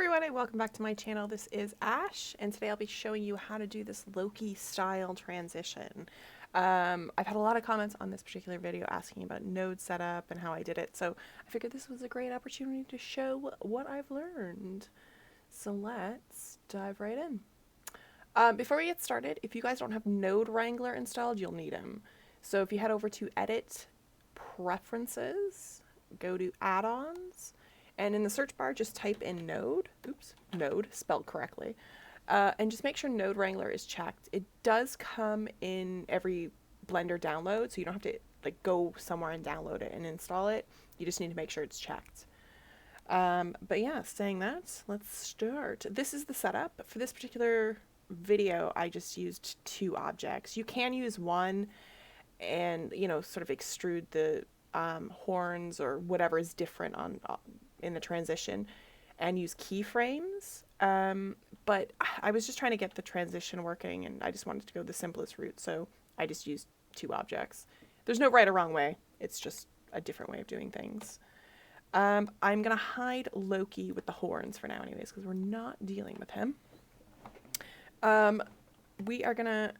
everyone, and welcome back to my channel. This is Ash, and today I'll be showing you how to do this Loki style transition. I've had a lot of comments on this particular video asking about node setup and how I did it, so I figured this was a great opportunity to show what I've learned. So let's dive right in. Before we get started, if you guys don't have Node Wrangler installed, you'll need him. So if you head over to Edit, Preferences, go to Add-ons, and in the search bar, just type in Node. Oops, Node, spelled correctly. And just make sure Node Wrangler is checked. It does come in every Blender download, so you don't have to go somewhere and download it and install it. You just need to make sure it's checked. But yeah, saying that, let's start. This is the setup. For this particular video, I just used 2 objects. You can use one and, sort of extrude the horns or whatever is different in the transition and use keyframes. But I was just trying to get the transition working, and I just wanted to go the simplest route, so I just used 2 objects. There's no right or wrong way. It's just a different way of doing things. I'm going to hide Loki with the horns for now anyways, because we're not dealing with him. We are going to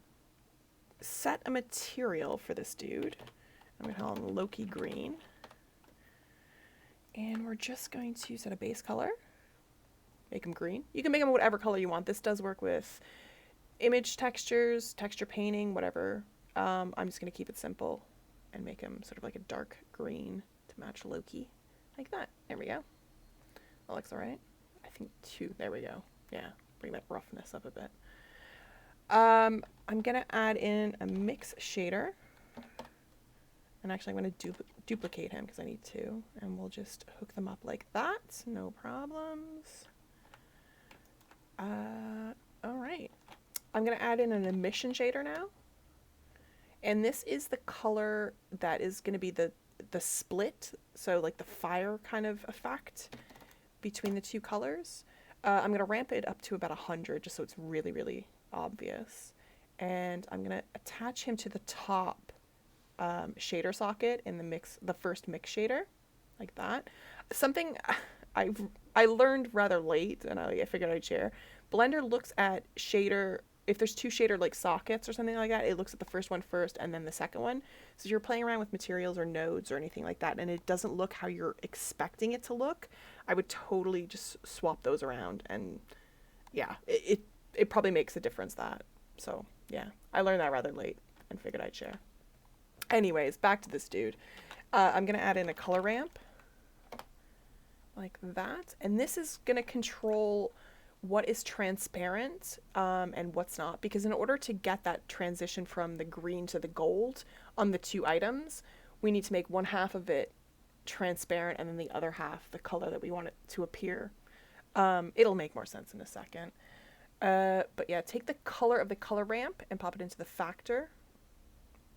set a material for this dude. I'm going to call him Loki Green. And we're just going to set a base color. Make him green. You can make him whatever color you want. This does work with image textures, texture painting, whatever. I'm just going to keep it simple and make him sort of like a dark green to match Loki. Like that. There we go. That looks alright. I think 2. There we go. Yeah. Bring that roughness up a bit. I'm going to add in a mix shader. And actually I'm going to duplicate him because I need to. And we'll just hook them up like that. No problems. Alright. I'm going to add in an emission shader now. And this is the color that is going to be the split. So like the fire kind of effect between the 2 colors. I'm going to ramp it up to about 100 just so it's really, really obvious. And I'm going to attach him to the top shader socket in the first mix shader, like that. Something I learned rather late, and I figured I'd share. Blender looks at shader, if there's 2 shader like sockets or something like that, it looks at the first one first and then the second one. So if you're playing around with materials or nodes or anything like that, and it doesn't look how you're expecting it to look, I would totally just swap those around, and yeah, it probably makes a difference that. So yeah, I learned that rather late and figured I'd share. Anyways, back to this dude. I'm going to add in a color ramp like that. And this is going to control what is transparent and what's not. Because in order to get that transition from the green to the gold on the 2 items, we need to make 1/2 of it transparent and then the other half the color that we want it to appear. It'll make more sense in a second. But yeah, take the color of the color ramp and pop it into the factor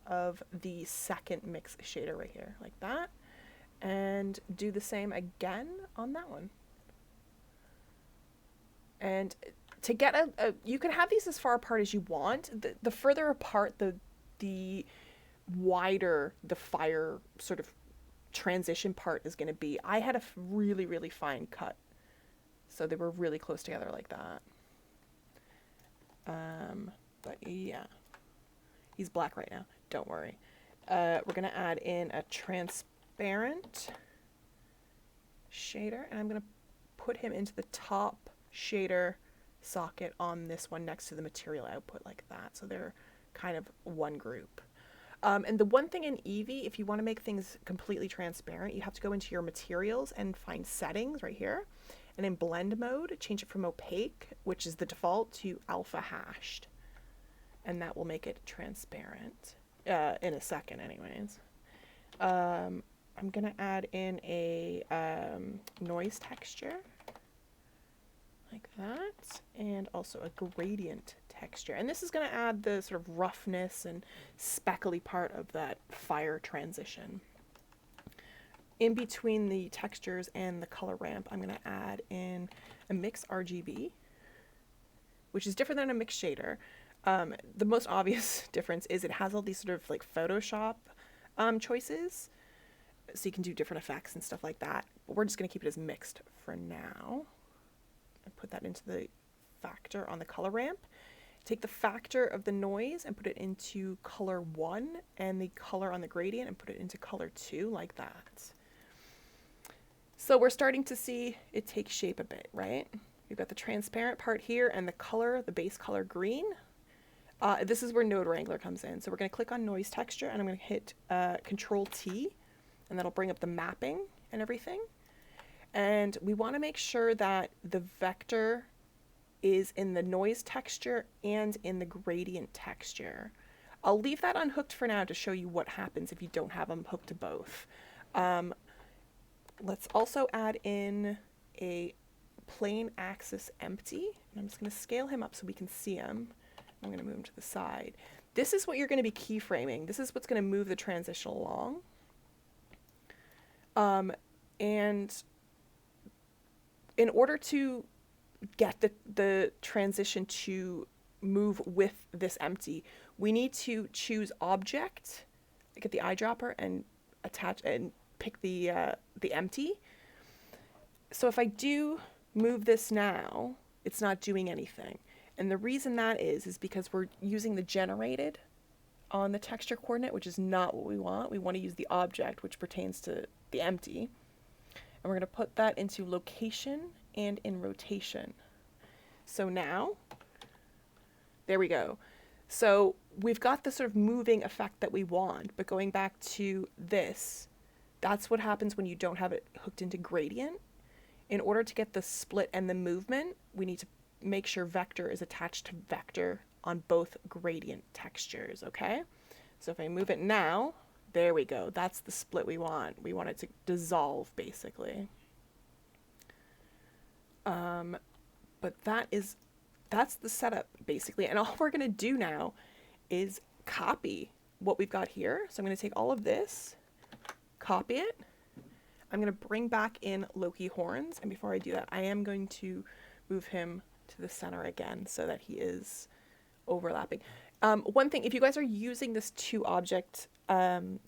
of the second mix shader right here, like that, and do the same again on that one. And to get you can have these as far apart as you want. The further apart, the wider the fire sort of transition part is going to be. I had a really, really fine cut, so they were really close together like that. But yeah, he's black right now. Don't worry. We're going to add in a transparent shader, and I'm going to put him into the top shader socket on this one next to the material output like that. So they're kind of one group. And the one thing in Eevee, if you want to make things completely transparent, you have to go into your materials and find settings right here. And in blend mode, change it from opaque, which is the default, to alpha hashed. And that will make it transparent. In a second anyways. I'm going to add in a noise texture like that, and also a gradient texture. And this is going to add the sort of roughness and speckly part of that fire transition. In between the textures and the color ramp, I'm going to add in a mix RGB, which is different than a mix shader. The most obvious difference is it has all these sort of like Photoshop choices, so you can do different effects and stuff like that. But we're just going to keep it as mixed for now. and put that into the factor on the color ramp. Take the factor of the noise and put it into color 1 and the color on the gradient and put it into color 2 like that. So we're starting to see it take shape a bit, right? We've got the transparent part here and the color, the base color green. This is where Node Wrangler comes in. So we're going to click on Noise Texture and I'm going to hit Control T and that'll bring up the mapping and everything. And we want to make sure that the vector is in the noise texture and in the gradient texture. I'll leave that unhooked for now to show you what happens if you don't have them hooked to both. Let's also add in a plane axis empty. And I'm just going to scale him up so we can see him. I'm going to move him to the side. This is what you're going to be keyframing. This is what's going to move the transition along. And in order to get the transition to move with this empty, we need to choose object, get the eyedropper and attach and pick the empty. So if I do move this now, it's not doing anything. And the reason that is because we're using the generated on the texture coordinate, which is not what we want. We want to use the object, which pertains to the empty. And we're going to put that into location and in rotation. So now, there we go. So we've got the sort of moving effect that we want, but going back to this, that's what happens when you don't have it hooked into gradient. In order to get the split and the movement, we need to make sure vector is attached to vector on both gradient textures, okay? So if I move it now, there we go. That's the split we want. We want it to dissolve, basically. But that's the setup, basically. And all we're going to do now is copy what we've got here. So I'm going to take all of this, copy it. I'm going to bring back in Loki horns. And before I do that, I am going to move him to the center again so that he is overlapping. One thing, if you guys are using this 2-object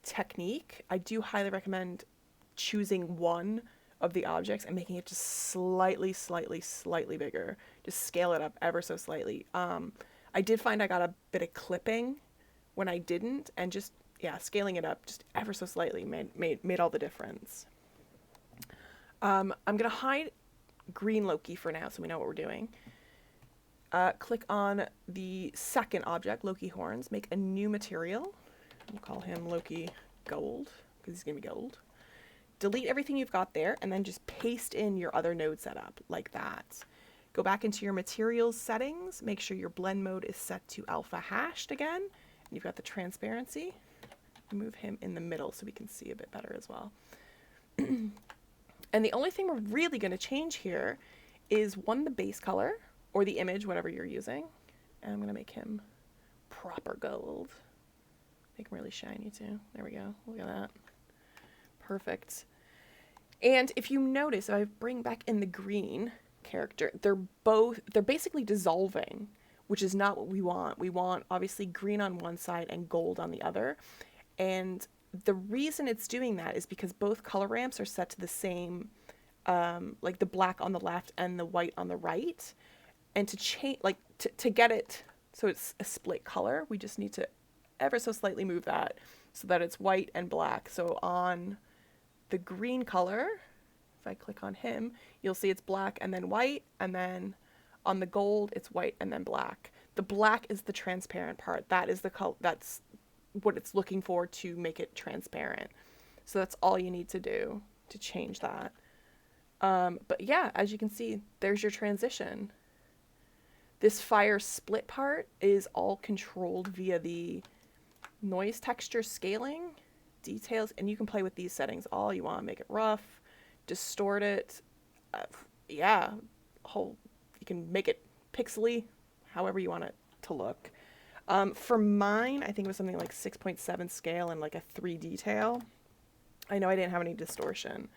technique, I do highly recommend choosing one of the objects and making it just slightly bigger. Just scale it up ever so slightly. I did find I got a bit of clipping when I didn't, and just, yeah, scaling it up just ever so slightly made all the difference. I'm going to hide green Loki for now so we know what we're doing. Click on the second object, Loki horns, make a new material. We'll call him Loki Gold, because he's going to be gold. Delete everything you've got there, and then just paste in your other node setup, like that. Go back into your materials settings, make sure your blend mode is set to alpha hashed again, and you've got the transparency. Move him in the middle so we can see a bit better as well. And the only thing we're really going to change here is the base color, or the image, whatever you're using. And I'm going to make him proper gold. Make him really shiny too. There we go. Look at that. Perfect. And if you notice, if I bring back in the green character, they're basically dissolving, which is not what we want. We want obviously green on one side and gold on the other. And the reason it's doing that is because both color ramps are set to the same, like the black on the left and the white on the right. And to change, like to get it so it's a split color, we just need to ever so slightly move that so that it's white and black. So on the green color, if I click on him, you'll see it's black and then white, and then on the gold, it's white and then black. The black is the transparent part. That is the color, that's what it's looking for to make it transparent. So that's all you need to do to change that. But yeah, as you can see, there's your transition. This fire split part is all controlled via the noise texture scaling details, and you can play with these settings all you want. Make it rough, distort it, yeah, you can make it pixely, however you want it to look. For mine, I think it was something like 6.7 scale and like a 3 detail. I know I didn't have any distortion,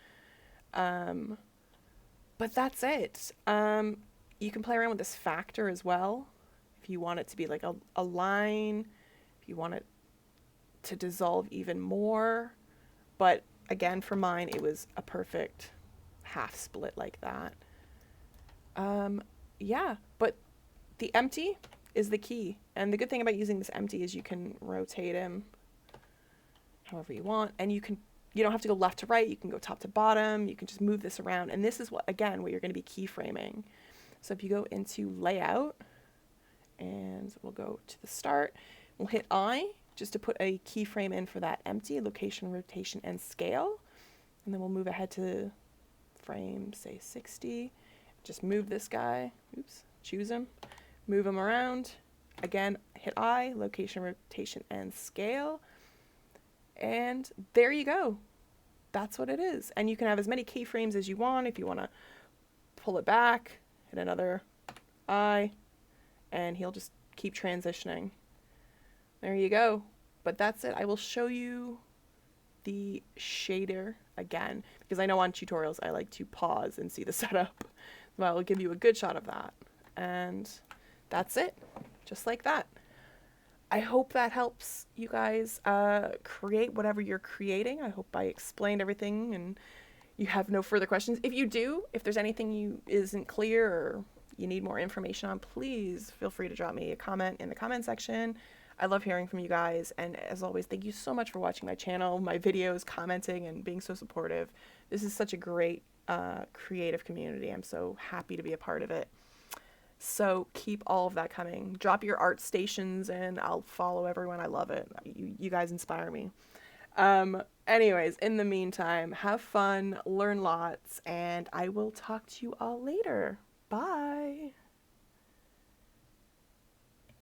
but that's it. You can play around with this factor as well if you want it to be like a line, if you want it to dissolve even more. But again, for mine, it was a perfect half split like that. Yeah, but the empty is the key. And the good thing about using this empty is you can rotate him however you want, and you don't have to go left to right, you can go top to bottom, you can just move this around. And this is what you're going to be keyframing. So if you go into layout, and we'll go to the start, we'll hit I just to put a keyframe in for that empty, location, rotation, and scale. And then we'll move ahead to frame, say 60. Just move this guy, oops, choose him, move him around. Again, hit I, location, rotation, and scale. And there you go. That's what it is. And you can have as many keyframes as you want. If you want to pull it back, hit another I, and he'll just keep transitioning. There you go. But that's it. I will show you the shader again, because I know on tutorials I like to pause and see the setup. So I will give you a good shot of that. And that's it. Just like that. I hope that helps you guys create whatever you're creating. I hope I explained everything and you have no further questions. If you do, if there's anything you isn't clear or you need more information on, please feel free to drop me a comment in the comment section. I love hearing from you guys, and as always, thank you so much for watching my channel, my videos, commenting, and being so supportive. This is such a great creative community. I'm so happy to be a part of it. So keep all of that coming. Drop your art stations and I'll follow everyone. I love it. You guys inspire me. Anyways, in the meantime, have fun, learn lots, and I will talk to you all later. Bye.